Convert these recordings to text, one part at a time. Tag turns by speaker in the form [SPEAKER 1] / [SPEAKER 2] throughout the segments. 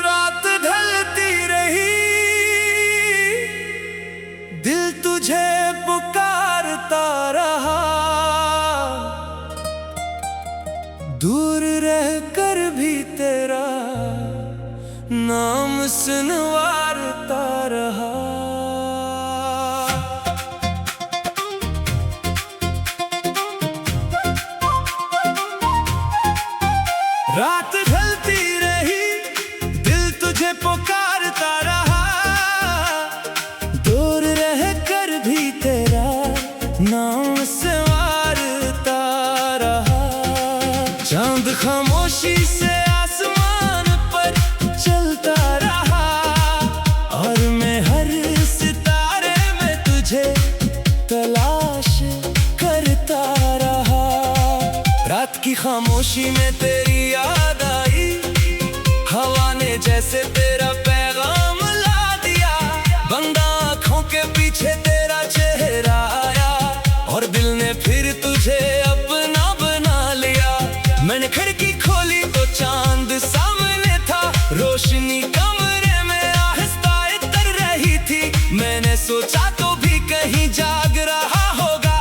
[SPEAKER 1] रात ढलती रही, दिल तुझे पुकारता रहा। दूर रहकर भी तेरा नाम सुनवारता रहा। रात ढलती रही, दिल तुझे पुकारता रहा। दूर रहकर भी तेरा नाम संवारता रहा। चांद खामोशी से आसमान पर चलता रहा, और मैं हर सितारे में तुझे तलाश करता रहा। रात की खामोशी में तेरी याद आई, हवा ने जैसे तेरा पैगाम ला दिया। बंद आँखों के पीछे तेरा चेहरा आया, और दिल ने फिर तुझे अपना बना लिया। मैंने खिड़की खोली तो चांद सामने था, रोशनी कमरे में आहिस्ता उतर रही थी। मैंने सोचा तो भी कहीं जाग रहा होगा,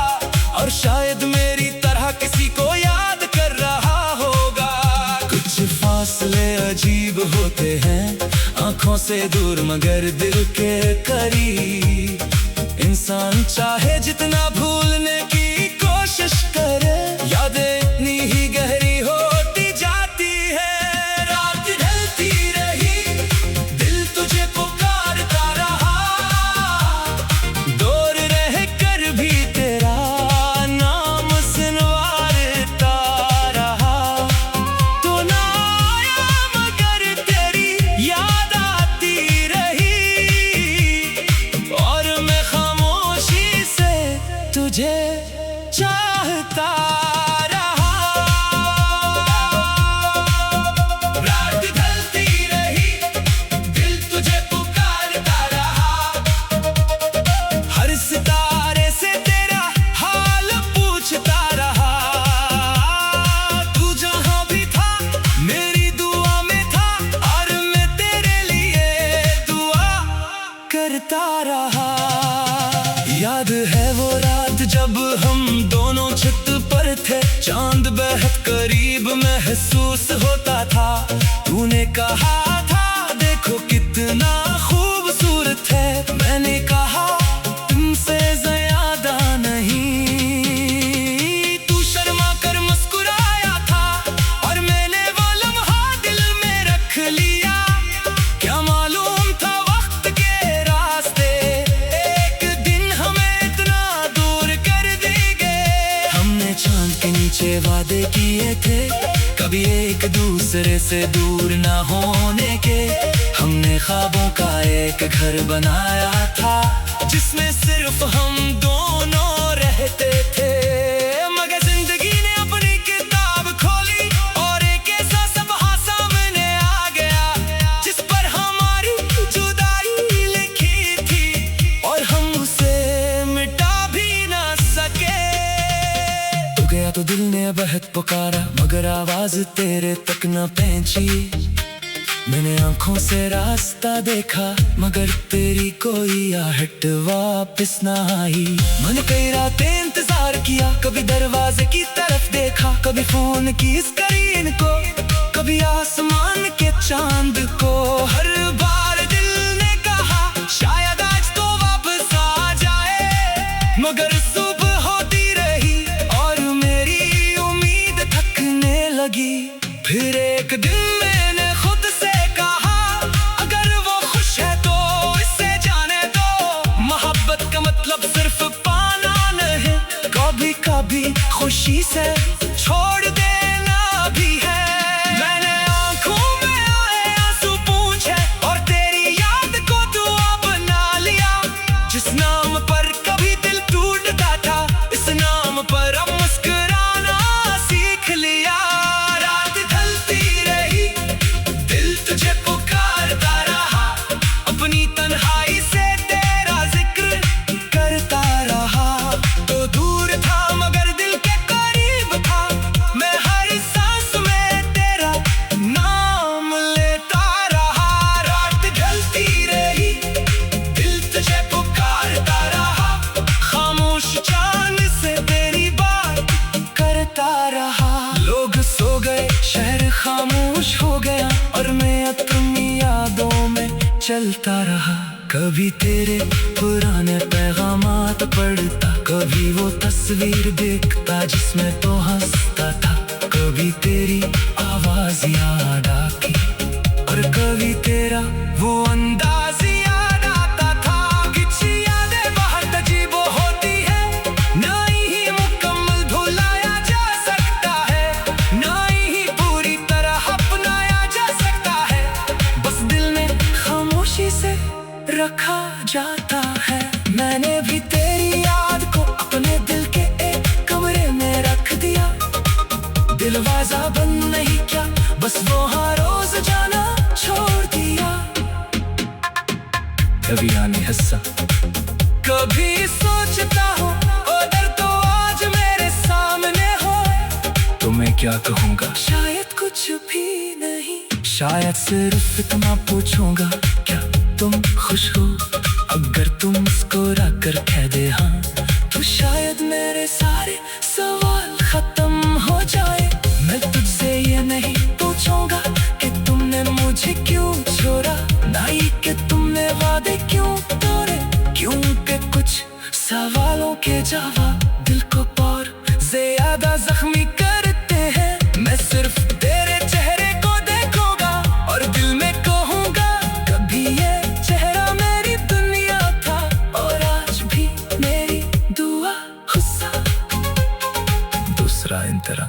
[SPEAKER 1] और शायद मेरी तरह किसी को याद कर रहा होगा। कुछ फासले अजीब होते हैं, आंखों से दूर मगर दिल के करीब। इंसान चाहे जितना भूलने की कोशिश करे, यादें इतनी ही गहरी होती जाती है। रात ढलती रही, दिल तुझे पुकारता रहा। दूर रहकर भी तेरा नाम सुनवारता रहा। तो ना आया मगर तेरी याद आती रही, और मैं खामोशी से तुझे चाहता रहा। रात ढलती रही, दिल तुझे पुकारता रहा। हर सितारे से तेरा हाल पूछता रहा। तू जहां भी था मेरी दुआ में था, और मैं तेरे लिए दुआ करता रहा। याद है वो रात जब हम दोनों छत पर थे, चांद बेहद करीब महसूस होता था। तूने कहा था देखो कितना खूबसूरत है, मैंने कहा तुमसे ज्यादा नहीं। तू शर्मा कर मुस्कुराया था, और मैंने वो लम्हा दिल में रख लिया। क्या मालूम था वक्त के रास्ते एक दिन हमें इतना दूर कर देंगे। हमने चांद के नीचे वादे किए थे, कभी एक दूसरे से दूर ना होने के। हमने ख्वाबों का एक घर बनाया था, जिसमें सिर्फ हम दोनों रहते थे। मगर जिंदगी ने अपनी किताब खोली, और एक ऐसा सबहा सामने आ गया, जिस पर हमारी जुदाई लिखी थी, और हम उसे मिटा भी ना सके। तू गया तो दिल ने बहुत पुकारा, मगर आवाज तेरे तक न पहुंची। मैंने आंखों से रास्ता देखा, मगर तेरी कोई आहट वापस ना आई। मैंने कई रातें इंतजार किया, कभी दरवाजे की तरफ देखा, कभी फोन की स्क्रीन को, कभी आसमान के चांद को। हर बार दिल ने कहा शायद आज तो वापस आ जाए, मगर सुबह होती रही और मेरी उम्मीद थकने लगी। फिर एक दिन मैंने खुद से कहा, अगर वो खुश है तो इसे जाने दो। मोहब्बत का मतलब सिर्फ पाना नहीं, कभी कभी खुशी से छोड़ देना भी है। मैंने आंखों में आए आंसू पूछे, और तेरी याद को दुआ बना लिया। जिस नाम पर कभी दिल टूटता था, इस नाम पर अब मुस्कुराना सीख लिया। रात ढलती रही, दिल तुझे पुकारता रहा, अपनी तन्हाई से तेरा जिक्र करता रहा। तो दूर था मगर दिल के चलता रहा। कभी तेरे पुराने पैगामात पढ़ता, कभी वो तस्वीर देखता जिसमें तो हंसता था। कभी तेरी आवाज याद आती और कभी तेरा वो अंदाज याद आता था। कुछ यादें बहुत अजीब होती है, ना ही मुकम्मल भुलाया जा सकता है, ना ही पूरी तरह अपनाया जा सकता है। बस दिल में खामोशी से रखा जाता है। मैंने भी तेरी याद को अपने दिल के एक कमरे में रख दिया। दिलवाजा बंद नहीं क्या, बस वो हर रोज जाना छोड़ दिया। कभी आने हंसा, कभी सोचता हूँ अगर तो आज मेरे सामने हो तो मैं क्या कहूँगा। शायद कुछ भी नहीं, शायद सिर्फ इतना पूछूंगा, क्या तुम खुश हो। अगर तुम मुस्कुरा कर कह दे हाँ, तो शायद मेरे सारे सवाल खत्म हो जाए। मैं तुझसे ये नहीं पूछूंगा कि तुमने मुझे क्यों छोड़ा, ना ही कि तुमने वादे क्यों तोड़े, क्योंकि कुछ सवालों के जवाब दिल को और ज्यादा जख्मी करते हैं। मैं सिर्फ तेरे चेहरे को देखूंगा और दिल में कहूंगा, कभी ये चेहरा मेरी दुनिया था और आज भी मेरी दुआ गुस्सा दूसरा इन तरह।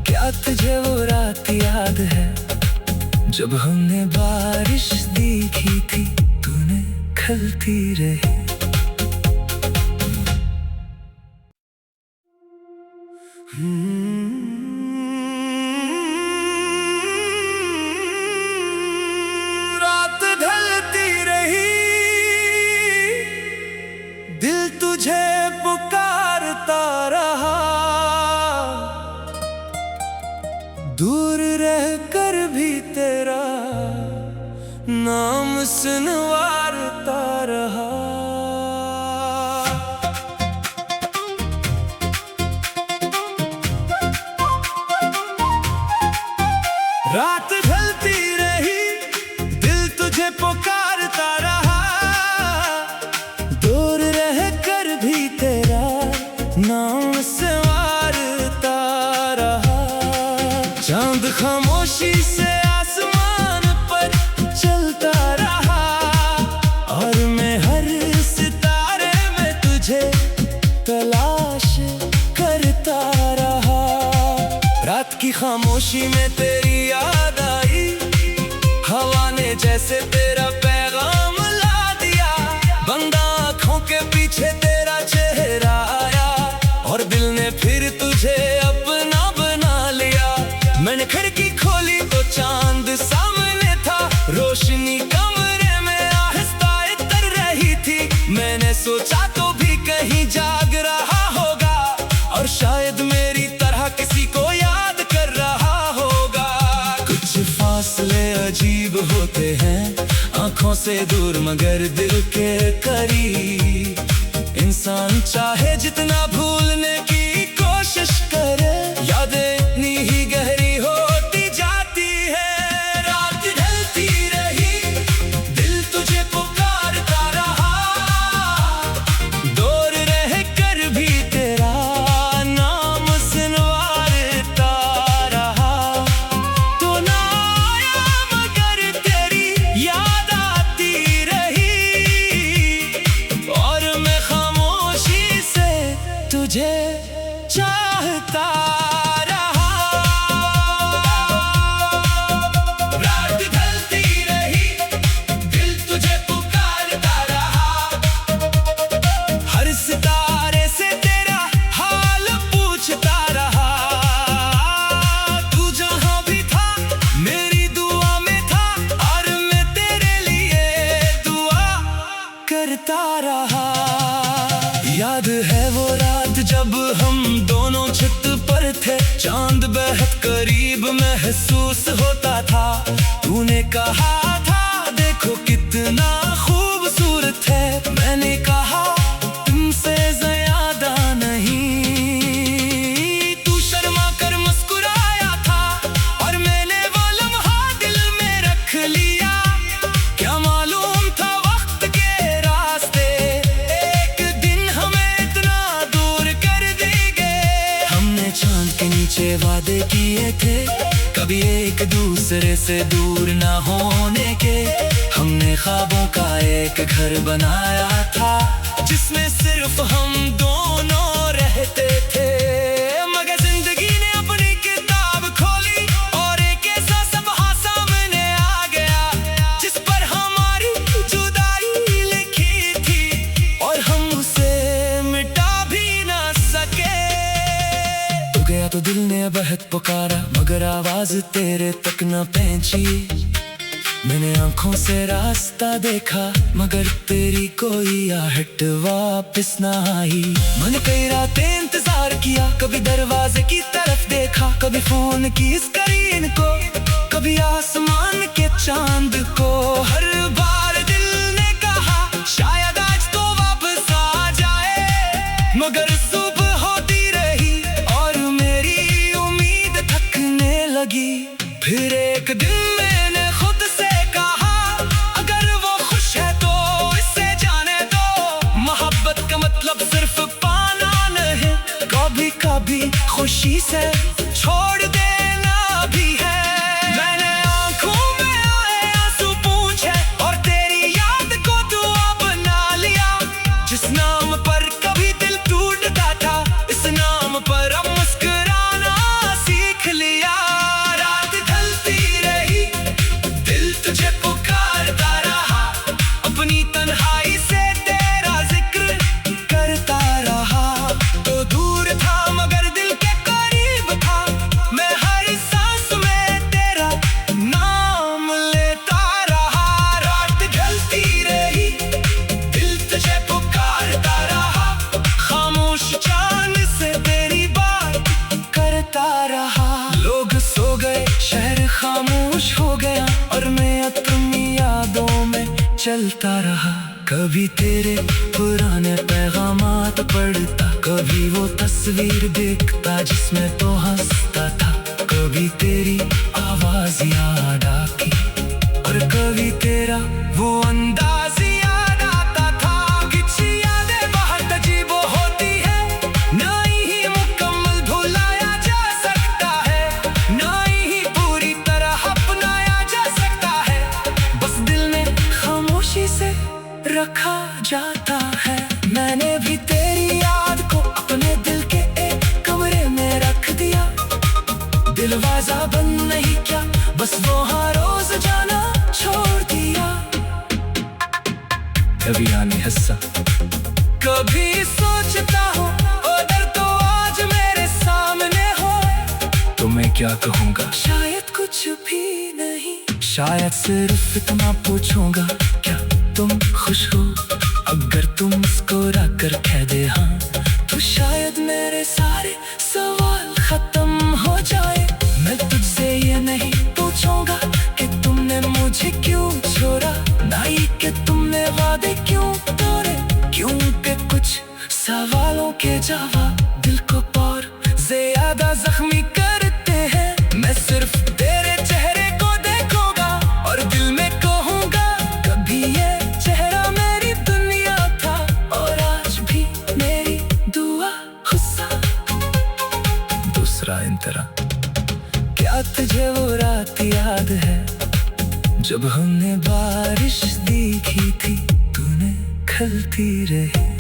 [SPEAKER 1] क्या तुझे वो रात याद है जब हमने बारिश देखी थी, तूने खलती रही। रात ढलती रही, दिल तुझे पुकारता रहा। दूर रह कर भी तेरा नाम सुनवारता रहा। रात ढलती रही, दिल तुझे पुकारता रहा। दूर रह कर भी तेरा नाम संवारता रहा। चांद खामोशी से आसमान पर चलता रहा और मैं हर सितारे में तुझे तलाश करता रहा। रात की खामोशी में तेरी याद आई, हवा ने जैसे तेरा पैगाम ला दिया। बंद आँखों के पीछे तेरा चेहरा आया और दिल ने फिर तुझे अपना बना लिया। मैंने खिड़की खोली तो चांद सामने था, रोशनी कमरे में आहिस्ता उतर रही थी। मैंने सोचा तो भी कहीं जाग रहा होगा और शायद मेरी तरह किसी को याद कर रहा होगा। कुछ फासले अजीब होते हैं, आंखों से दूर मगर दिल के करीब। इंसान चाहे जितना भूलने की कोशिश करे, यादें इतनी ही गहरी होती जाती है। रात ढलती रही, दिल तुझे पुकारता रहा। दूर रह कर भी तेरा नाम सुनवारता रहा। तो ना आया मगर तेरी याद आती रही और मैं खामोशी से तुझे चाहता रहा। रात ढलती रही, दिल तुझे पुकारता रहा। हर सितारे से तेरा हाल पूछता रहा। तू जहां भी था मेरी दुआ में था और मैं तेरे लिए दुआ करता रहा। याद है वो रात जब हम दोनों छत पर थे, चांद बेहद करीब महसूस होता था। तूने कहा था देखो कितना खूबसूरत है, मैंने कहा तुमसे ज्यादा नहीं। तू शर्मा कर मुस्कुराया था और मैंने वो लम्हा दिल में रख लिया। क्या झूठे वादे किए थे, कभी एक दूसरे से दूर ना होने के। हमने ख्वाबों का एक घर बनाया था, जिसमें सिर्फ हम दोनों रहते थे। मगर जिंदगी ने अपनी किताब खोली और एक ऐसा सबहा सामने आ गया, जिस पर हमारी जुदाई लिखी थी और हम उसे मिटा भी ना सके। तू गया तो दिल ने बहुत पुकारा, मगर आवाज तेरे तक न पहुंची। मैंने आंखों से रास्ता देखा, मगर तेरी कोई आहट वापस ना आई। मैंने कई रातें इंतजार किया, कभी दरवाजे की तरफ देखा, कभी फोन की स्क्रीन को, कभी आसमान के चांद को। हर बार दिल ने कहा शायद आज तो वापस आ जाए, मगर सुबह होती रही और मेरी उम्मीद थकने लगी। फिर एक दिन मैंने खुद से कहा, अगर वो खुश है तो इसे जाने दो। मोहब्बत का मतलब सिर्फ पाना नहीं, कभी कभी खुशी से छोड़ देना भी है। मैंने आंखों में आए आंसू पूछे और तेरी याद को दुआ बना लिया। जिस नाम पर कभी दिल टूटता था, इस नाम पर अब मुस्कुराना सीख लिया। रात ढलती रही, दिल तुझे पुकारता रहा, अपनी तन्हाई से तेरा जिक्र करता रहा। तो दूर था मगर दिल के करीब था, मैं हर सांस में तेरा नाम लेता रहा। रात ढलती रही, दिल तुझे पुकारता रहा, खामोश चांद से तेरी बात करता रहा। लोग सो गए, शहर खामोश हो गया और मैं अपनी यादों में चलता रहा। कभी तेरे पुराने पैगामात पढ़ता, कभी वो तस्वीर देखता जिसमें तो हंसता था। कभी तेरी आवाज याद आती और कभी तेरा वो अंदाज याद आता था। कुछ यादें बहुत अजीब होती है, ना ही मुकम्मल भुलाया जा सकता है, ना ही पूरी तरह अपनाया जा सकता है। बस दिल में खामोशी से रखा जाता है। मैंने भी तेरी याद को अपने दिल के एक कमरे में रख दिया। दिलवाजा बंद नहीं क्या, बस वो हर रोज जाना छोड़ दिया। कभी आने हंसा, कभी सोचता हूँ अगर तो आज मेरे सामने हो तो मैं क्या कहूँगा। शायद कुछ भी नहीं, शायद सिर्फ इतना पूछूंगा, क्या तुम खुश हो। अगर तुम मुस्कुरा कर कह दे हाँ, तो शायद मेरे सारे सवाल खत्म हो जाए। मैं तुझसे ये नहीं पूछूंगा कि तुमने मुझे क्यों छोड़ा, ना ही कि तुमने वादे क्यों तोड़े, क्योंकि कुछ सवालों के जवाब दिल को और ज्यादा जख्मी करते हैं। मैं सिर्फ तेरे चेहरे को देखूंगा और दिल में कहूंगा, कभी ये चेहरा मेरी दुनिया था और आज भी मेरी दुआ गुस्सा। दूसरा इंतरा, क्या तुझे वो रात याद है जब हमने बारिश देखी थी, तूने खलती रही।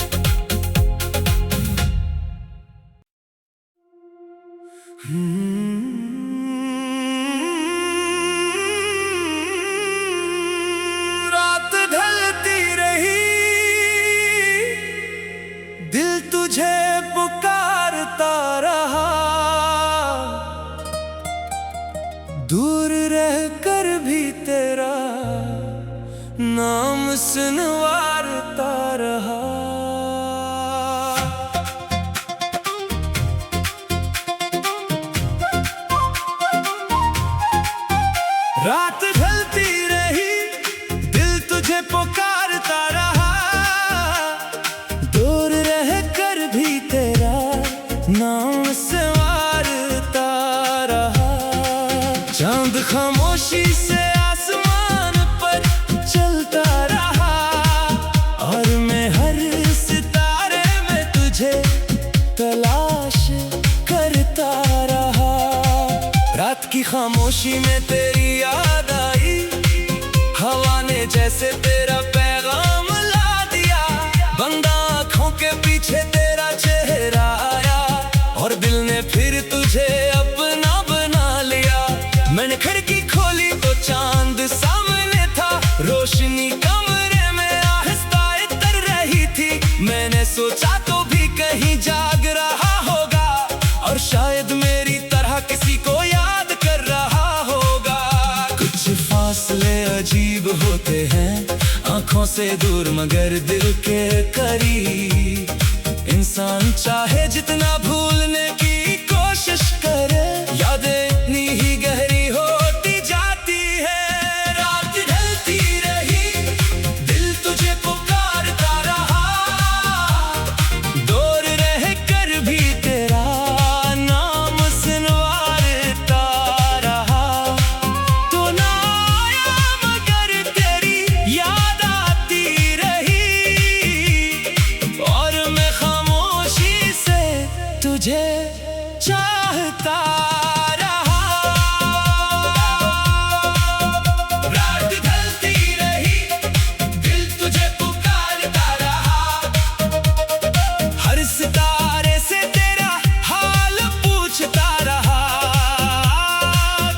[SPEAKER 1] रात ढलती रही, दिल तुझे पुकारता रहा, दूर रह कर भी तेरा नाम सुनवारता रहा। रात ढलती रही, दिल तुझे पुकारता रहा, दूर रह कर भी तेरा नाम संवारता रहा। चांद खामोशी से आसमान पर चलता रहा और मैं हर सितारे में तुझे तलाश करता रहा। कभी खामोशी में तेरी याद आई, हवा ने जैसे तेरा पैगाम ला दिया। बंद आँखों के पीछे तेरा चेहरा आया और दिल ने फिर तुझे अपना बना लिया। मैंने खिड़की खोली तो चांद सामने था, रोशनी कमरे में आहिस्ता इतर रही थी। मैंने सोचा तो भी कहीं जाग रहा होगा और शायद मेरी तरह किसी को याद कर रहा होगा। कुछ फासले अजीब होते हैं, आंखों से दूर मगर दिल के करीब। इंसान चाहे जितना भूलने की कोशिश करे, यादें इतनी ही गहरी होती जाती है। रात ढलती रही, दिल तुझे पुकारता रहा, दूर रह कर भी तेरा नाम सुनवारता रहा। तो ना आया मगर तेरी याद आती रही और मैं खामोशी से तुझे चाहता रहा। रात ढलती रही, दिल तुझे पुकारता रहा, हर सितारे से तेरा हाल पूछता रहा।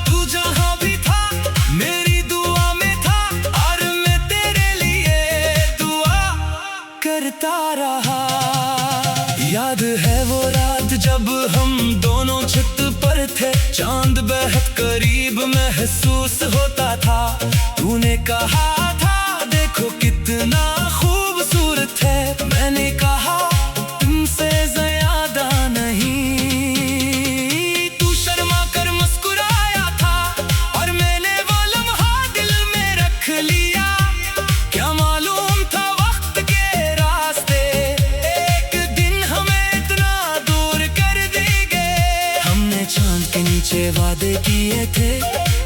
[SPEAKER 1] तू जहां भी था मेरी दुआ में था और मैं तेरे लिए दुआ करता रहा। याद है वो रात जब हम दोनों छत पर थे, चांद बेहद करीब महसूस होता था। तूने कहा था देखो कितना खूबसूरत है, मैंने कहा तुमसे ज्यादा नहीं। तू शर्मा कर मुस्कुराया था और मैंने वो लम्हा दिल में रख लिया। क्या मालूम था वक्त के रास्ते एक दिन हमें इतना दूर कर देंगे। हमने चांद के नीचे वादे किए थे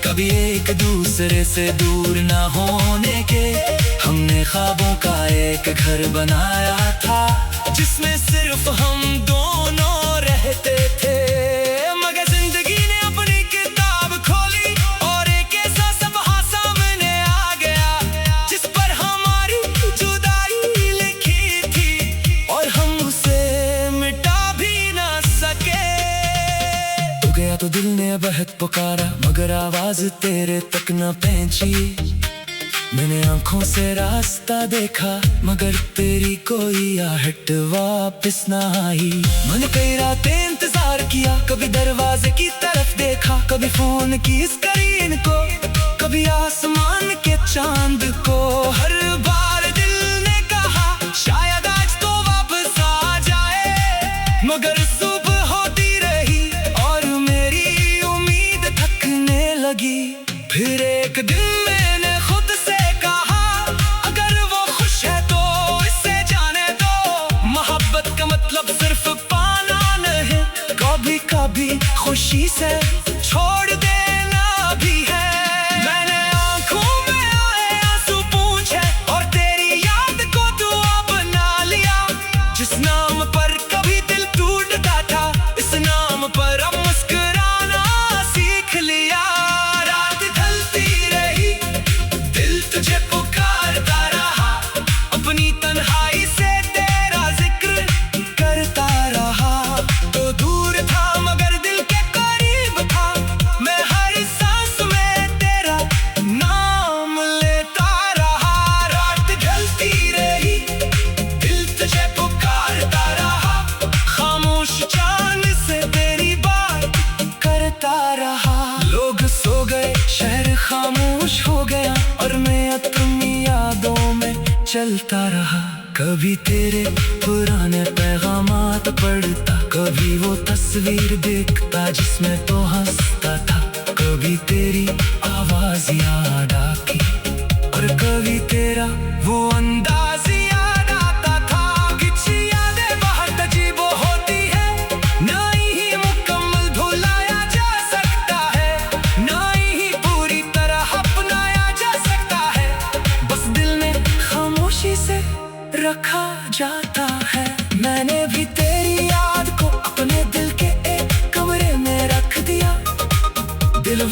[SPEAKER 1] कभी एक दूसरे से दूर ना होने के। हमने ख्वाबों का एक घर बनाया था जिसमें सिर्फ हम दोनों रहते थे। मगर जिंदगी ने अपनी किताब खोली और एक ऐसा सफ़हा सामने आ गया जिस पर हमारी जुदाई लिखी थी और हम उसे मिटा भी ना सके। तू गया तो दिल ने बेहद पुकारा मगर आवाज तेरे तक न पहुंची। मैंने आंखों से रास्ता देखा मगर तेरी कोई आहट वापस ना आई। मैंने कई रातें इंतजार किया, कभी दरवाजे की तरफ देखा, कभी फोन की स्क्रीन को, कभी आसमान के चांद को। हर बार दिल ने कहा शायद आज तो वापस आ जाए, मगर सुबह होती रही और मेरी उम्मीद थकने लगी। फिर एक दिन मैंने खुद से कहा अगर वो खुश है तो इसे जाने दो। मोहब्बत का मतलब सिर्फ पाना नहीं, कभी कभी खुशी से छोड़ देना भी है। मैंने आंखों में आए आंसू पूछे और तेरी याद को दुआ बना लिया। जिस नाम पर कभी दिल टूटता था इस नाम पर अब मुस्कुराना सीख लिया। रात ढलती रही, दिल तुझे पुकारता रहा, अपनी तन्हाई से तेरा जिक्र करता रहा। तो दूर था मगर दिल के करीब था, मैं हर सांस में तेरा नाम लेता रहा। रात ढलती रही, दिल तुझे पुकारता रहा, खामोश चांद से तेरी बात करता रहा। लोग सो गए, शहर खामोश हो गया और मैं अपनी यादों में चलता रहा। कभी तेरे पुराने पैगामात पढ़ता, कभी वो तस्वीर देखता जिसमें तो हंसता था, कभी तेरी आवाज याद आती और कभी तेरा वो अंदाज याद आता था। कुछ यादें बहुत अजीब होती है, ना ही मुकम्मल भुलाया जा सकता है, ना ही पूरी तरह अपनाया जा सकता है। बस दिल में खामोशी से रखा जाता है। मैंने भी तेरी याद को अपने दिल के एक कमरे में रख दिया। दिल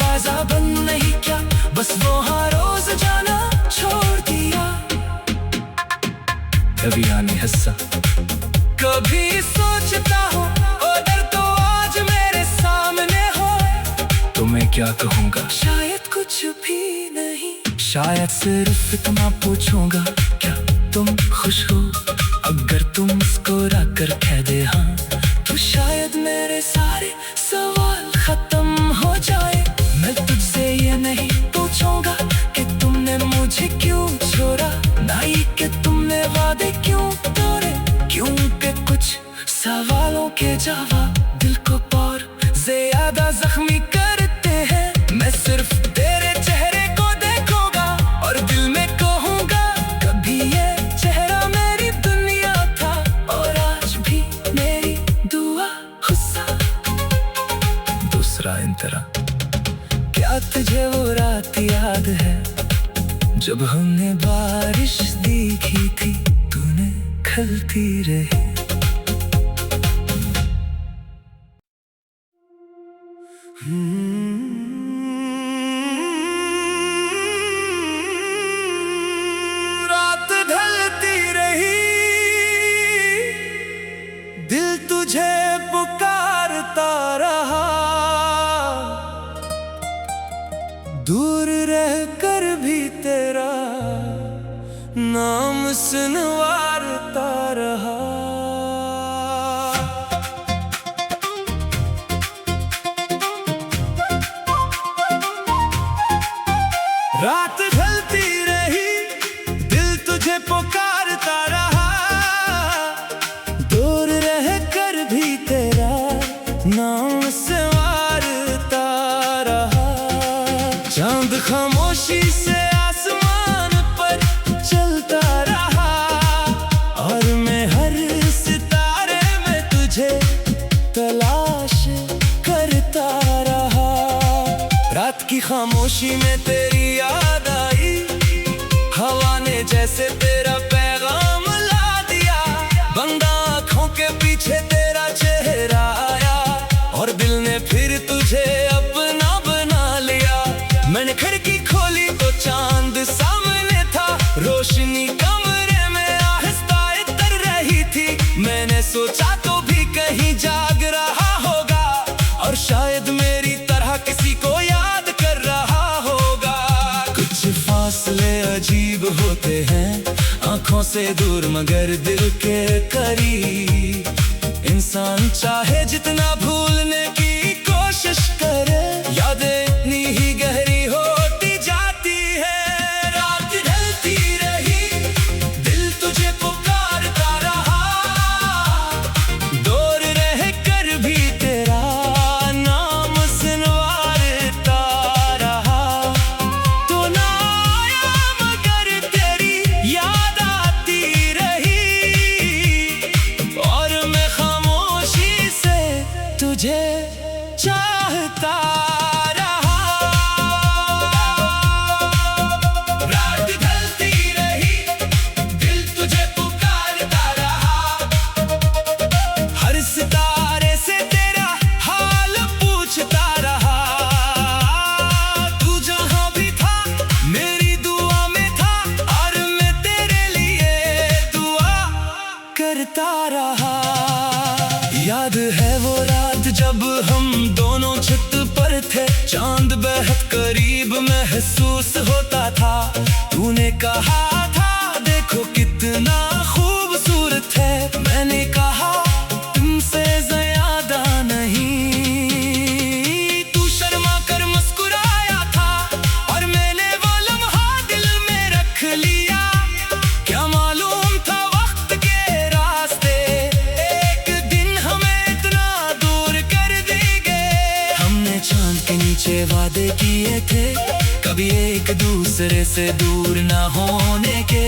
[SPEAKER 1] क्या कहूँगा। शायद कुछ भी नहीं, शायद सिर्फ इतना पूछूंगा, क्या तुम खुश हो? अगर तुम मुस्कुरा कर कह दे हाँ, तो शायद मेरे सारे सवाल खत्म हो जाए। मैं तुझसे ये नहीं पूछूंगा कि तुमने मुझे क्यों छोड़ा, ना ही कि तुमने वादे क्यों तोड़े, क्योंकि कुछ सवालों के जवाब दिल को और ज्यादा जख्मी करते हैं। मैं सिर्फ तेरे चेहरे को देखूंगा और दिल में कहूंगा, कभी ये चेहरा मेरी दुनिया था और आज भी मेरी दुआ गुस्सा दूसरा इन तरह। क्या तुझे वो रात याद है जब हमने बारिश देखी थी, तूने खलती रही। रात ढलती रही, दिल तुझे पुकारता रहा, दूर रह कर भी तेरा नाम सुनवारता रहा। रात ढलती रही, दिल तुझे पुकारता रहा, दूर रह कर भी तेरा नाम संवारता रहा। चांद खामोशी से आसमान पर चलता रहा और मैं हर सितारे में तुझे तलाश करता रहा। रात की खामोशी में तेरी याद आई, हवा ने जैसे तेरा पैगाम ला दिया। बंद आँखों के पीछे तेरा चेहरा आया और दिल ने फिर तुझे अपना बना लिया। मैंने खिड़की खोली तो चांद सामने था, रोशनी कमरे में आहिस्ता उतर रही थी। मैंने सोचा तो भी कहीं जाग रहा होगा और शायद मेरी तरह किसी को याद कर रहा होगा। कुछ फासले अजीब होते हैं, आंखों से दूर मगर दिल के करीब। इंसान चाहे जितना भूलने की कोशिश करे, यादें इतनी ही गहरी होती जाती है। रात ढलती रही, दिल तुझे पुकारता रहा, दूर रह कर भी तेरा नाम सुनवारता रहा। तो ना आया मगर तेरी याद आती रही और मैं खामोशी से तुझे चाहता रहा। रात ढलती रही, दिल तुझे पुकारता रहा, हर सितारे से तेरा हाल पूछता रहा। तू जहां भी था मेरी दुआ में था और मैं तेरे लिए दुआ करता रहा। याद है वो रात जब हम दोनों छत पर थे, चांद बेहद करीब महसूस होता था। तूने कहा था देखो कितना खूबसूरत है, मैंने कहा तुमसे ज्यादा नहीं। तू शर्मा कर मुस्कुराया था और मैंने वो लम्हा दिल में रख लिया। क्या मालूम था वक्त के रास्ते एक दिन हमें इतना दूर कर देंगे। हमने चांद के नीचे वादे किए थे, कभी एक दूसरे से दूर ना होने के।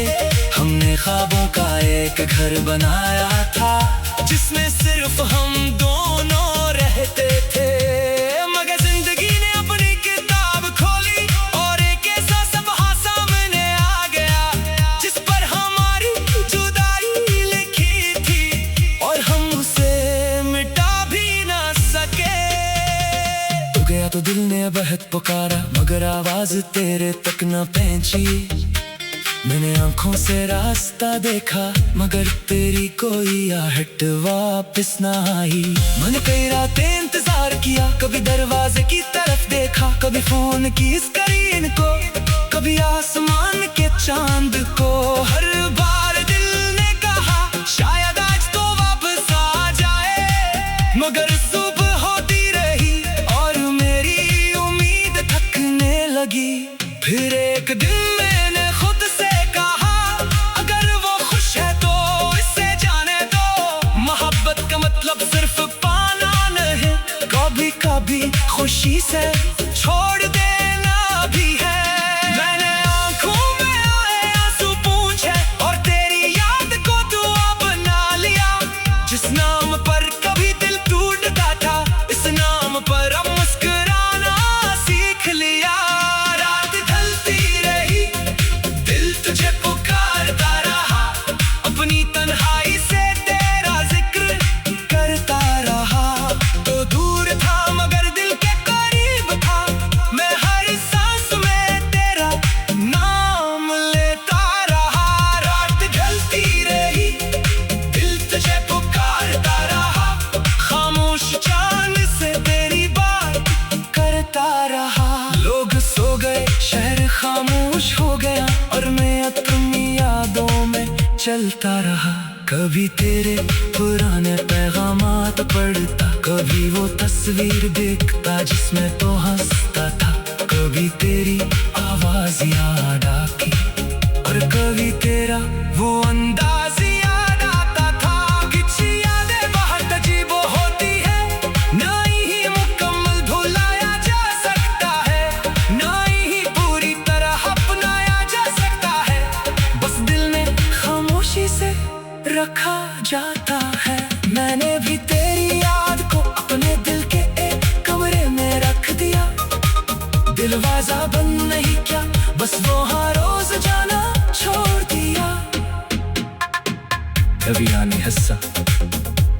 [SPEAKER 1] हमने ख्वाबों का एक घर बनाया था, जिसमें सिर्फ हम दोनों रहते थे। मगर जिंदगी ने अपनी किताब खोली और एक ऐसा सफ़हा सामने आ गया, जिस पर हमारी जुदाई लिखी थी और हम उसे मिटा भी ना सके। तू गया तो दिल ने बेहद पुकारा, मगर आवाज तेरे तक न पहुंची। मैंने आंखों से रास्ता देखा मगर तेरी कोई आहट वापस ना आई। मैंने कई रातें इंतजार किया, कभी दरवाजे की तरफ देखा, कभी फोन की स्क्रीन को, कभी आसमान के चांद को। हर बार दिल ने कहा शायद आज तो वापस आ जाए, मगर सुबह होती रही और मेरी उम्मीद थकने लगी। फिर एक दिन मैंने खुद से कहा अगर वो खुश है तो इसे जाने दो। मोहब्बत का मतलब सिर्फ पाना नहीं, कभी कभी खुशी से छोड़ देना भी है। मैंने आंखों में आए आंसू पूछे और तेरी याद को दुआ बना लिया। जिस नाम पर कभी दिल टूटता था, इस नाम पर अब मुस्कुराना सीख लिया। रात ढलती रही, दिल तुझे पुकारता रहा, अपनी तन्हाई से तेरा जिक्र करता रहा। तो दूर था मगर दिल के करीब था, मैं हर सांस में तेरा नाम लेता रहा। रात ढलती रही, दिल तुझे पुकारता रहा, खामोश चांद से तेरी बात करता रहा। लोग सो गए, शहर खामोश हो गया और मैं अपनी यादों में चलता रहा। कभी तेरे पुराने पैगामात पढ़ता, कभी वो तस्वीर देखता जिसमें तो हंसता था, कभी तेरी आवाज याद आती और कभी तेरा वो अंदाज याद आता था। कुछ यादें बहुत अजीब होती है, ना ही मुकम्मल भुलाया जा सकता है, ना ही पूरी तरह अपनाया जा सकता है, बस दिल में खामोशी से रखा जाता है। मैंने भी तेरी याद को अपने दिल के एक कमरे में रख दिया। दरवाजा बंद नहीं किया, बस वो हर रोज जाना छोड़ दिया। कभी आने हंसा,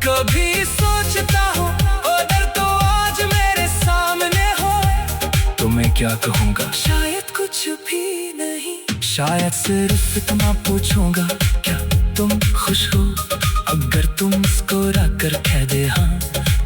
[SPEAKER 1] कभी सोचता हूँ अगर तो आज मेरे सामने हो तो मैं क्या कहूँगा। शायद कुछ भी नहीं, शायद सिर्फ इतना पूछूंगा क्या तुम खुश हो। अगर तुम मुस्कुरा कर कह दे हाँ,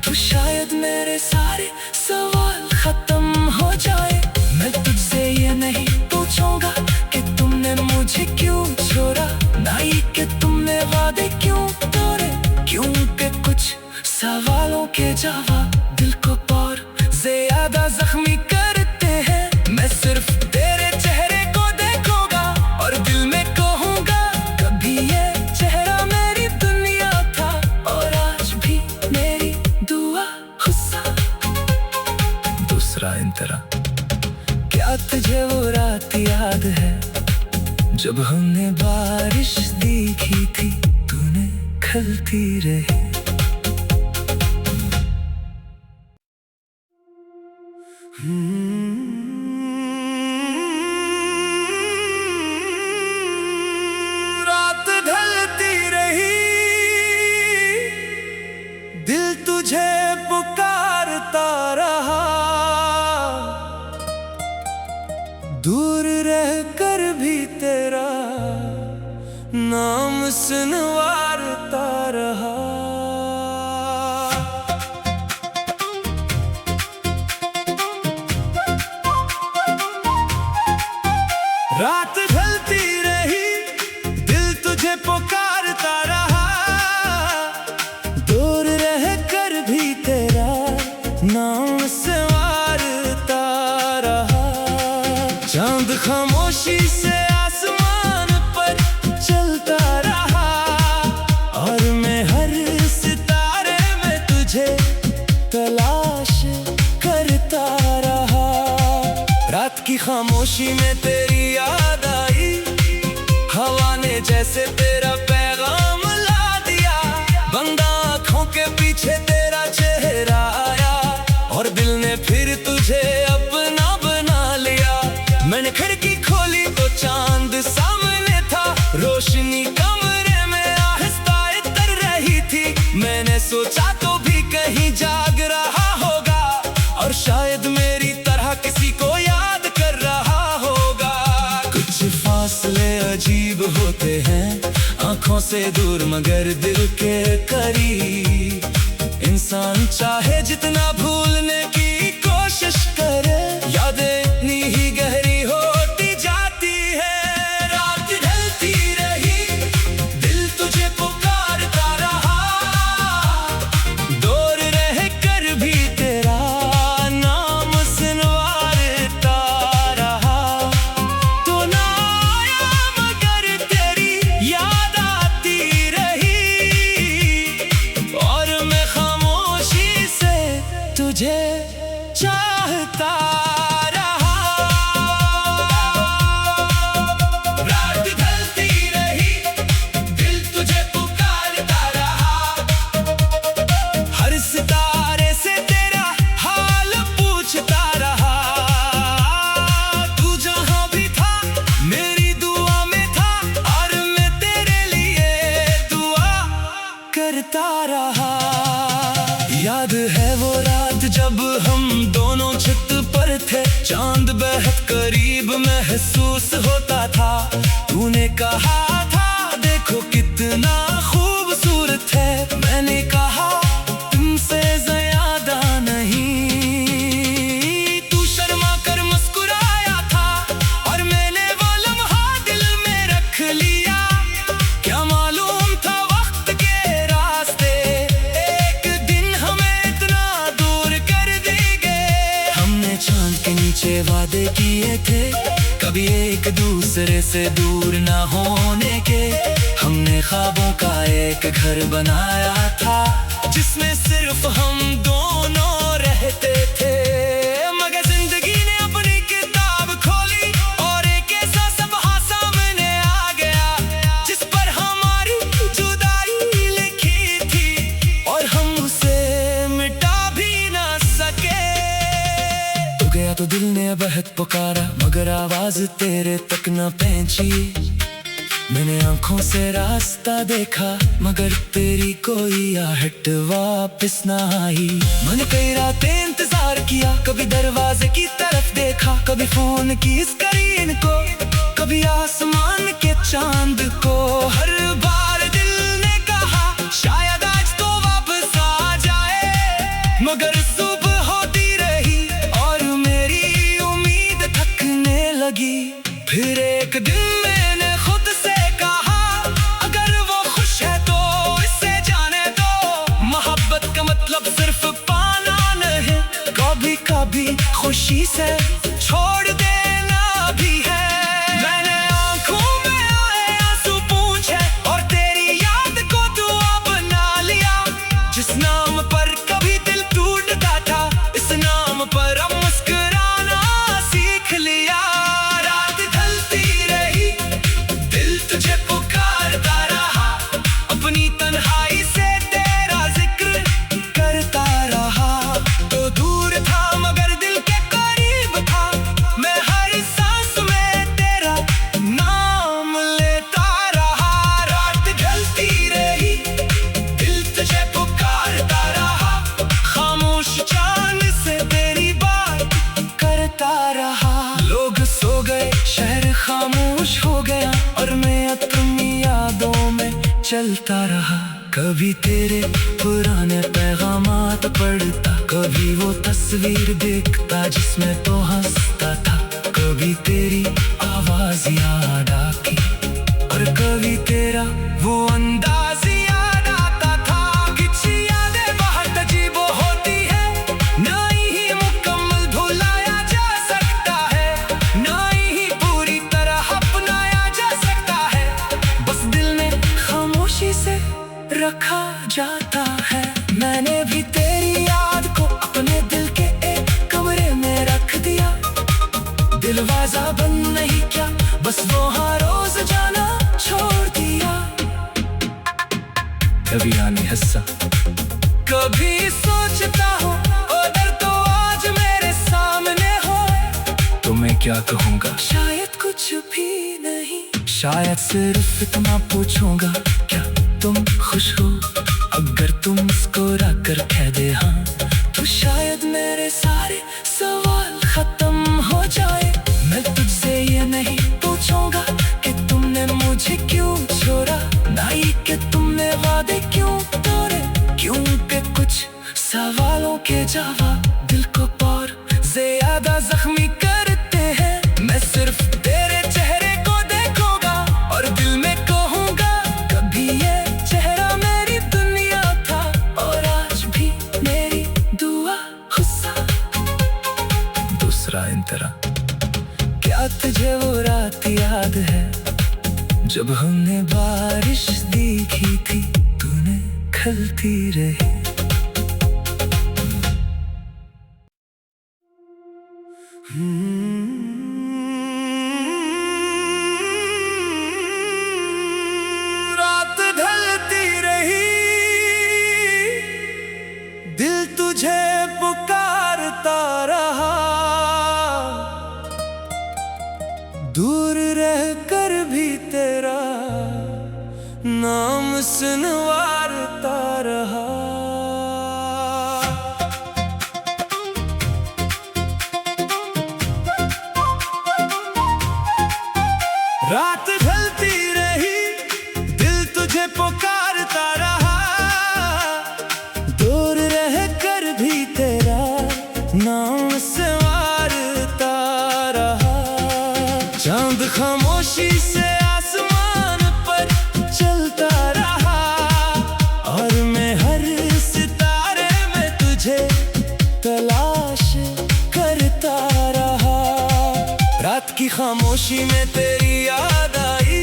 [SPEAKER 1] तो शायद मेरे सारे सवाल खत्म हो जाए। मैं तुझसे ये नहीं पूछूंगा कि तुमने मुझे क्यों छोड़ा, ना ही कि तुमने वादे क्यों तोड़े, क्योंकि कुछ सवालों के जवाब दिल को और ज्यादा जख्मी करते हैं। मैं सिर्फ तेरे चेहरे को देखूंगा और दिल में कहूंगा कभी ये चेहरा मेरी दुनिया था और आज भी मेरी दुआ गुस्सा दूसरा इन तरह। क्या तुझे वो रात याद है जब हमने बारिश देखी थी, तूने खलती रही। रात ढलती रही, दिल तुझे पुकारता रहा, दूर रह कर भी तेरा नाम सुनवारता रहा। रात ढलती रही, दिल तुझे पुकारता रहा, दूर रह कर भी तेरा नाम संवारता रहा। चांद खामोशी से आसमान पर चलता रहा और मैं हर सितारे में तुझे तलाश करता रहा। रात की खामोशी में तेरी याद आई, हवा ने जैसे तेरा पैगाम ला दिया। बंद आँखों के पीछे तेरा चेहरा आया और दिल ने फिर तुझे अपना बना लिया। मैंने खिड़की खोली तो चांद सामने था, रोशनी कमरे में आहिस्ता उतर रही थी। मैंने सोचा तो भी कहीं जाग रहा होगा और शायद मेरी तरह किसी को याद कर रहा होगा। कुछ फासले अजीब आंखों से दूर मगर दिल के करीब। इंसान चाहे जितना भूलने की कोशिश करे, यादें इतनी ही गहरी होती जाती है। रात ढलती रही, दिल तुझे पुकारता रहा, दूर रह कर भी तेरा नाम सुनवारता रहा। तो ना आया मगर तेरी याद आती रही, और मैं खामोशी से तुझे चाहता रहा। रात ढलती रही, दिल तुझे पुकारता रहा, हर सितारे से तेरा हाल पूछता रहा। तू जहां भी था मेरी दुआ में था, और मैं तेरे लिए दुआ करता रहा। याद है वो रात जब हम दोनों छत पर थे, चांद बेहद करीब महसूस होता था। तूने कहा था देखो कितना खूबसूरत है, मैंने कहा तुमसे ज्यादा नहीं। तू शर्मा कर मुस्कुराया था, और मैंने वो लम्हा दिल में रख लिया। क्या मालूम था वक्त के रास्ते एक दिन हमें इतना दूर कर देंगे। हमने चांद के नीचे वादे किए थे, कभी एक दूसरे से दूर ना होने के। हमने ख्वाबों का एक घर बनाया था, जिसमें सिर्फ हम दोनों रहते थे। मगर जिंदगी ने अपनी किताब खोली, और एक ऐसा सफ़ा सामने आ गया, जिस पर हमारी जुदाई लिखी थी, और हम उसे मिटा भी ना सके। तू गया तो दिल ने बहुत पुकारा, मगर आवाज तेरे तक न पहुंची। मैंने आंखों से रास्ता देखा, मगर तेरी कोई आहट वापस ना आई। मैंने कई रातें इंतजार किया, कभी दरवाजे की तरफ देखा, कभी फोन की स्क्रीन को, कभी आसमान के चांद को। हर बार दिल ने कहा शायद आज तो वापस आ जाए, मगर सुबह होती रही और मेरी उम्मीद थकने लगी। फिर एक दिन मैंने खुद से कहा, अगर वो खुश है तो इसे जाने दो। मोहब्बत का मतलब सिर्फ पाना नहीं, कभी कभी खुशी से छोड़ देना भी है। मैंने आंखों में आए आंसू पूछे, और तेरी याद को दुआ बना लिया। जिस नाम पर कभी दिल टूटता था, इस नाम पर अब मुस्कुराना सीख लिया। रात ढलती रही, दिल तुझे पुकारता रहा, अपनी तन्हाई से तेरा जिक्र करता रहा। तो दूर था मगर दिल के करीब था, मैं हर सांस में तेरा नाम लेता रहा। रात ढलती रही, दिल तुझे पुकारता रहा, खामोश चांद से तेरी बात करता रहा। लोग सो गए, शहर खामोश हो गया, और मैं अपनी यादों में चलता रहा। कभी तेरे पुराने पैगामात पढ़ता, कभी वो तस्वीर देखता जिसमें तो हंसता था। कभी तेरी आवाज याद आती, और कभी तेरा वो अंदाज याद आता था। कुछ यादें बहुत अजीब होती है, ना ही मुकम्मल भुलाया जा सकता है, ना ही पूरी तरह अपनाया जा सकता है। बस दिल में खामोशी से रखा जाता है। मैंने भी तेरी याद को अपने दिल के एक कमरे में रख दिया। दिलवाजा बंद नहीं क्या, बस वो हर रोज जाना छोड़ दिया। कभी आने हंसा, कभी सोचता हूँ अगर तो आज मेरे सामने हो, तो मैं क्या कहूँगा? शायद कुछ भी नहीं, शायद सिर्फ इतना पूछूंगा, क्या तुम खुश हो? अगर तुम मुस्कुरा कर कह दे हाँ, तो शायद मेरे सारे सवाल खत्म हो जाए। मैं तुझसे ये नहीं पूछूंगा कि तुमने मुझे क्यों छोड़ा, ना ही सवालों के जवाब दिल को और ज्यादा जख्मी करते हैं। मैं सिर्फ तेरे चेहरे को देखूंगा और दिल में कहूंगा कभी ये चेहरा मेरी दुनिया था और आज भी मेरी दुआ गुस्सा। दूसरा इंतरा, क्या तुझे वो रात याद है जब हमने बारिश देखी थी, तूने खलती रही। रात ढलती रही, दिल तुझे पुकारता रहा, दूर रहकर भी तेरा नाम सुनवारता रहा। रात ढलती रही, दिल तुझे पुकारता रहा, दूर रहकर भी तेरा नाम संवारता रहा। चांद खामोशी से आसमान पर चलता रहा और मैं हर सितारे में तुझे तलाश करता रहा। रात की खामोशी में तेरी याद आई,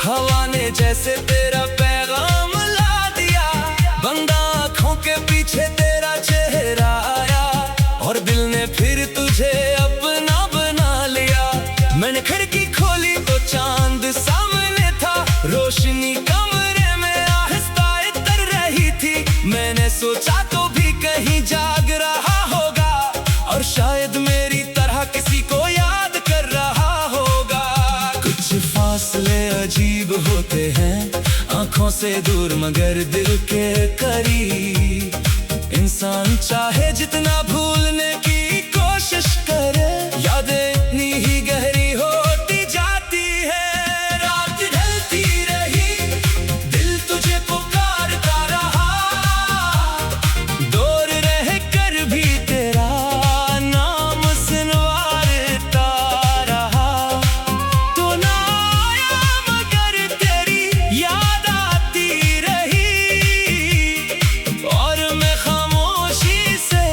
[SPEAKER 1] हवा ने जैसे तेरा पैगाम ला दिया। बंद आँखों के पीछे तेरा चेहरा आया और दिल ने फिर तुझे अपना बना लिया। मैंने खिड़की खोली तो चांद सामने था, रोशनी कमरे में आहिस्ता उतर रही थी। मैंने सोचा तो भी कहीं जाग रहा होगा और शायद मेरी तरह किसी को याद कर रहा होगा। कुछ फासले अजीब होते हैं, आंखों से दूर मगर दिल के करीब। इंसान चाहे जितना भूलने की कोशिश करे, यादें इतनी ही गहरी होती जाती है। रात ढलती रही, दिल तुझे पुकारता रहा, दूर रहकर भी तेरा नाम सुनवारता रहा। तो ना आया मगर तेरी याद आती रही और मैं खामोशी से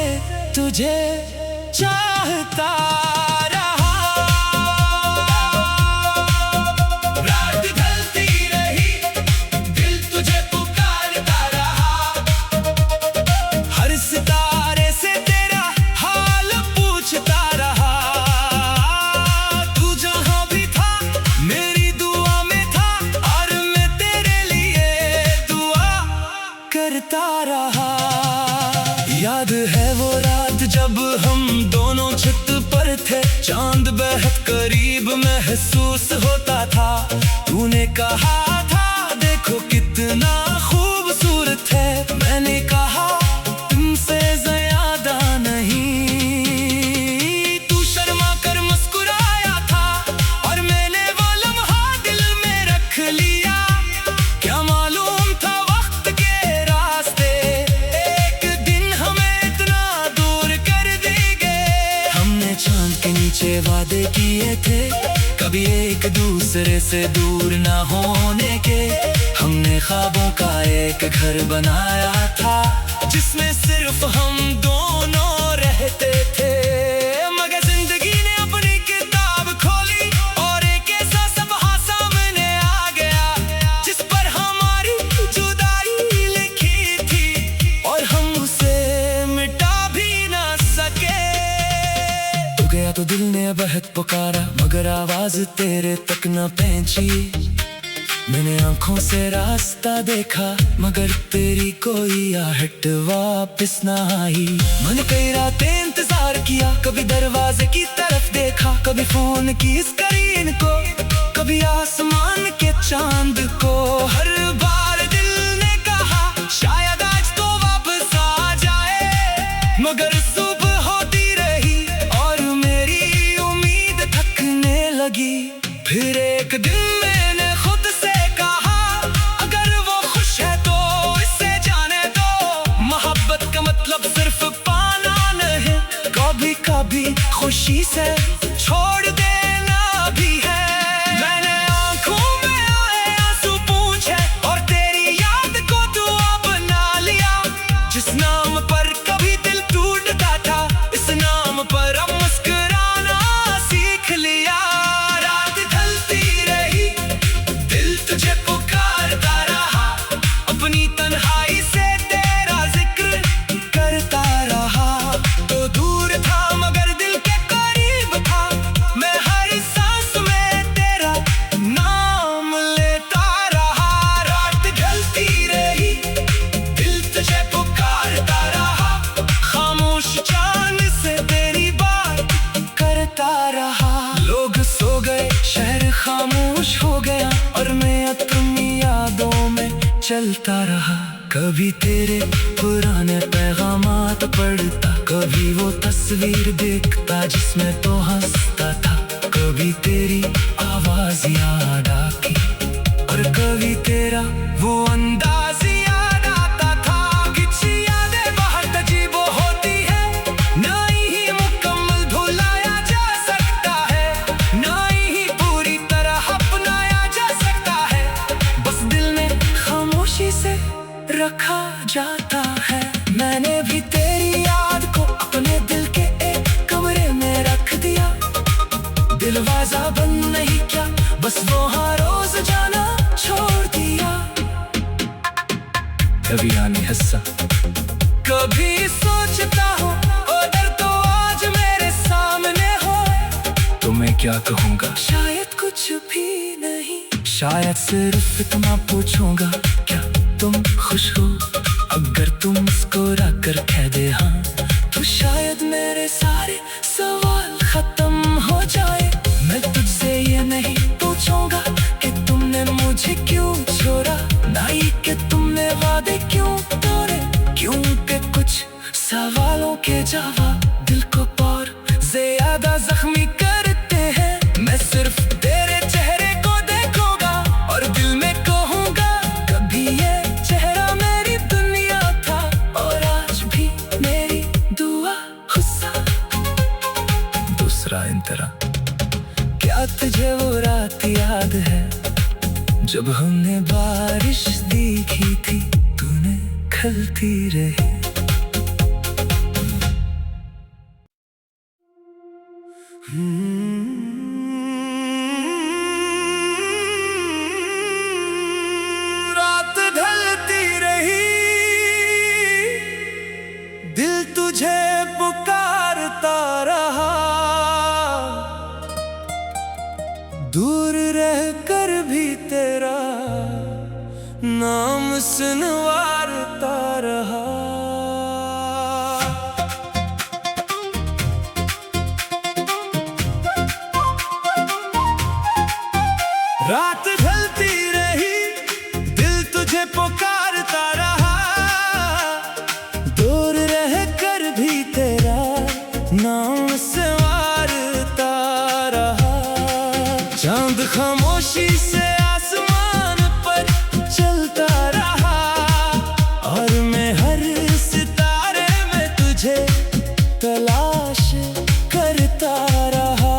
[SPEAKER 1] तुझे चाहता रहा। रात ढलती रही, दिल तुझे पुकारता रहा, हर सितारे से तेरा हाल पूछता रहा। तू जहां भी था मेरी दुआ में था और मैं तेरे लिए दुआ करता रहा। याद है वो रात जब हम दोनों छत पर थे, चांद बेहद करीब महसूस होता था। तूने कहा था देखो कितना खूबसूरत है, मैंने कहा तुमसे ज्यादा नहीं। तू शर्मा कर मुस्कुराया था और मैंने वो लम्हा दिल में रख लिया। क्या मालूम था वक्त के रास्ते एक दिन हमें इतना दूर कर देंगे। हमने चांद के नीचे वादे किए थे कभी एक दूसरे से दूर ना होने के। हमने ख्वाबों का एक घर बनाया था जिसमें सिर्फ हम दोनों रहते थे। मगर जिंदगी ने अपनी किताब खोली और एक ऐसा सफ़हा सामने आ गया जिस पर हमारी जुदाई लिखी थी और हम उसे मिटा भी ना सके। तू गया तो दिल ने बहुत पुकारा मगर आवाज तेरे तक न पहुंची। मैंने आंखों से रास्ता देखा मगर तेरी कोई आहट वापस ना आई। मैंने कई रातें इंतजार किया, कभी दरवाजे की तरफ देखा, कभी फोन की स्क्रीन को, कभी आसमान के चांद को। हर बार दिल ने कहा शायद आज तो वापस आ जाए, मगर सुबह होती रही और मेरी उम्मीद थकने लगी। फिर एक दिन मैंने खुद से कहा अगर वो खुश है तो इससे जाने दो। मोहब्बत का मतलब कभी खुशी से छोड़ देना भी है। मैंने आंखों में आए आंसू पूछे और तेरी याद को दुआ बना लिया। जिस नाम पर कभी दिल टूटता था, इस नाम पर अब मुस्कुराना सीख लिया। रात ढलती रही, दिल तुझे पुकारता रहा, अपनी तन्हाई से तेरा जिक्र करता रहा। तो दूर था मगर दिल के करीब था, मैं हर सांस में तेरा नाम लेता रहा। रात ढलती रही, दिल तुझे पुकारता रहा, खामोश चांद से तेरी बात करता रहा। लोग सो गए, शहर खामोश हो गया और मैं अपनी यादों में चलता रहा। कभी तेरे पुराने पैगामात पढ़ता, कभी वो तस्वीर देखता जिसमें तो हंसता था। कभी तेरी आवाज याद आती और कभी तेरा वो अंदाज याद आता था। कुछ यादें बहुत अजीब होती है, ना ही मुकम्मल भुलाया जा सकता है, ना ही पूरी तरह अपनाया जा सकता है। बस दिल में खामोशी से रखा जाता है। मैंने भी तेरी याद को अपने दिल के एक कमरे में रख दिया। दिलवाजा बंद नहीं क्या, बस वो हर रोज जाना छोड़ दिया। कभी आने हंसा, कभी सोचता हूँ अगर तो आज मेरे सामने हो तो मैं क्या कहूँगा। शायद कुछ भी नहीं, शायद सिर्फ इतना पूछूंगा, क्या तुम खुश हो। अगर तुम मुस्कुरा कर कह दे हाँ, तो शायद मेरे सारे सवाल खत्म हो जाए। मैं तुझसे ये नहीं पूछूंगा कि तुमने मुझे क्यों छोड़ा, ना ही कि तुमने वादे क्यों तोड़े, क्योंकि कुछ सवालों के जवाब दिल को और ज्यादा जख्मी करते हैं। मैं सिर्फ तेरे चेहरे को देखूंगा और दिल में कहूंगा, कभी ये चेहरा मेरी दुनिया था और आज भी मेरी दुआ गुस्सा दूसरा इंतरा। क्या तुझे वो रात याद है जब हमने बारिश देखी थी, तूने खलती रही। रात ढलती रही, दिल तुझे पुकारता रहा, दूर रहकर भी तेरा नाम सुनवारता रहा। रात ढलती रही, दिल तुझे पुकारता रहा, दूर रहकर भी तेरा नाम संवारता रहा। चांद खामोशी से आसमान पर चलता रहा और मैं हर सितारे में तुझे तलाश करता रहा।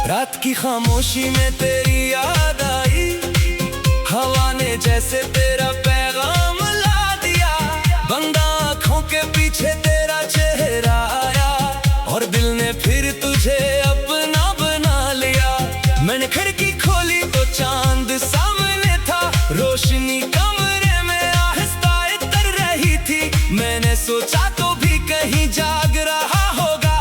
[SPEAKER 1] रात की खामोशी में तेरी याद आई, हवा ने जैसे तेरा पैगाम ला दिया। बंद आँखों के पीछे तेरा चेहरा आया और दिल ने फिर तुझे अपना बना लिया। मैंने खिड़की खोली तो चांद सामने था, रोशनी कमरे में आहिस्ता उतर रही थी। मैंने सोचा तो भी कहीं जाग रहा होगा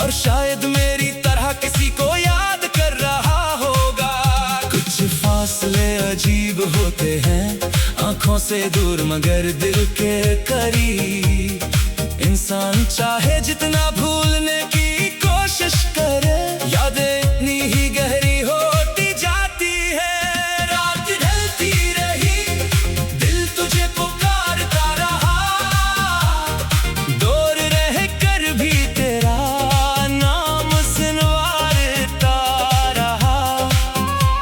[SPEAKER 1] और शायद मेरी तरह किसी को याद कर रहा होगा। कुछ फासले अजीब होते हैं, आंखों से दूर मगर दिल के करीब। इंसान चाहे जितना भूलने की कोशिश करे, यादें इतनी ही गहरी होती जाती है। रात ढलती रही, दिल तुझे पुकारता रहा, दूर रहकर भी तेरा नाम सुनवारता रहा।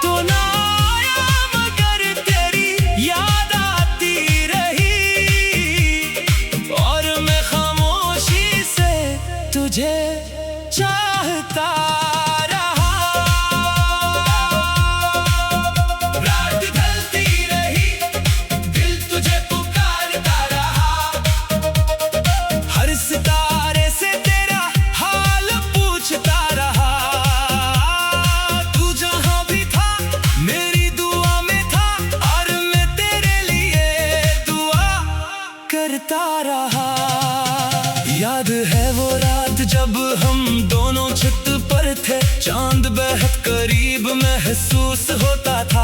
[SPEAKER 1] तो ना आया मगर तेरी याद आती रही और मैं खामोशी से तुझे चाहता रहा। रात ढलती रही, दिल तुझे पुकारता रहा। हर सितारे से तेरा हाल पूछता रहा। तू जहां भी था मेरी दुआ में था, और मैं तेरे लिए दुआ करता रहा। याद है वो रात जब हम दोनों छत पर थे, चांद बेहद करीब महसूस होता था।